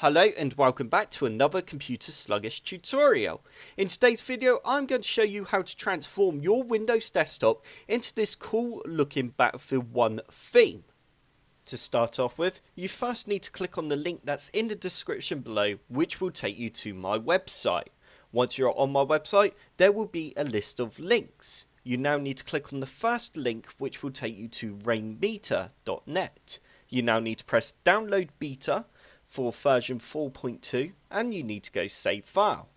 Hello and welcome back to another Computer Sluggish tutorial. In today's video I'm going to show you how to transform your Windows desktop into this cool looking Battlefield 1 theme. To start off with, you first need to click on the link that's in the description below, which will take you to my website. Once you're on my website, there will be a list of links. You now need to click on the first link, which will take you to rainmeter.net. You now need to press download beta for version 4.2 and you need to go save file.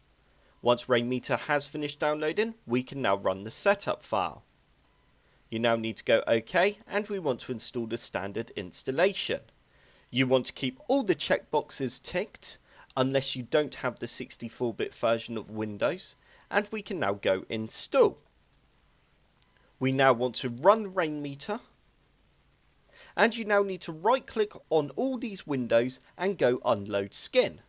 Once Rainmeter has finished downloading, we can now run the setup file. You now need to go OK and we want to install the standard installation. You want to keep all the checkboxes ticked unless you don't have the 64-bit version of Windows, and we can now go install. We now want to run Rainmeter. And you now need to right click on all these windows and go unload skin.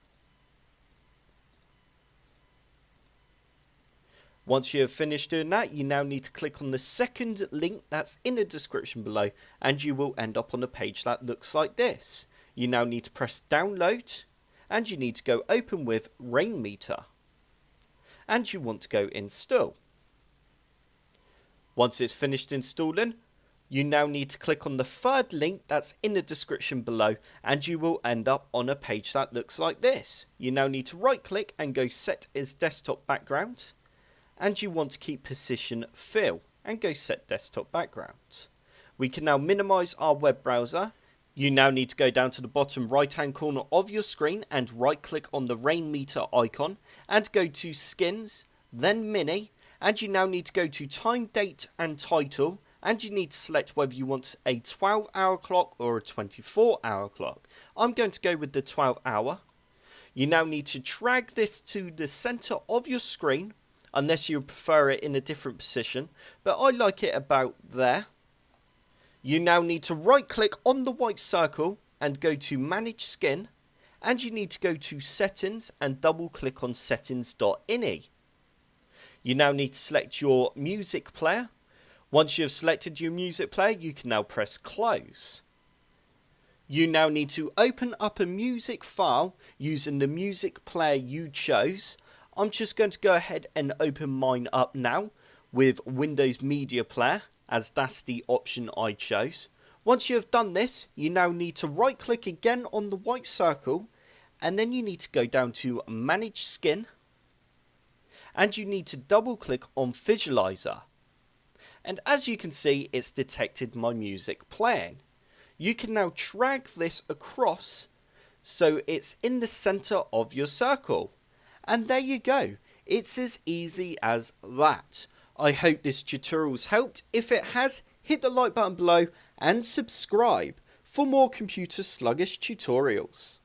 Once you have finished doing that, you now need to click on the second link that's in the description below and you will end up on a page that looks like this. You now need to press download and you need to go open with Rainmeter. And you want to go install. Once it's finished installing, you now need to click on the third link that's in the description below and you will end up on a page that looks like this. You now need to right click and go set as desktop background, and you want to keep position fill and go set desktop background. We can now minimize our web browser. You now need to go down to the bottom right hand corner of your screen and right click on the Rainmeter icon and go to skins, then mini, and you now need to go to time, date and title. And you need to select whether you want a 12-hour clock or a 24-hour clock. I'm going to go with the 12-hour. You now need to drag this to the center of your screen, unless you prefer it in a different position, but I like it about there. You now need to right click on the white circle and go to manage skin, and you need to go to settings and double click on settings.ini. You now need to select your music player. Once you have selected your music player, you can now press close. You now need to open up a music file using the music player you chose. I'm just going to go ahead and open mine up now with Windows Media Player, as that's the option I chose. Once you have done this, you now need to right click again on the white circle and then you need to go down to Manage Skin and you need to double click on Visualizer. And as you can see, it's detected my music playing. You can now drag this across so it's in the center of your circle. And there you go. It's as easy as that. I hope this tutorial's helped. If it has, hit the like button below and subscribe for more Computer Sluggish tutorials.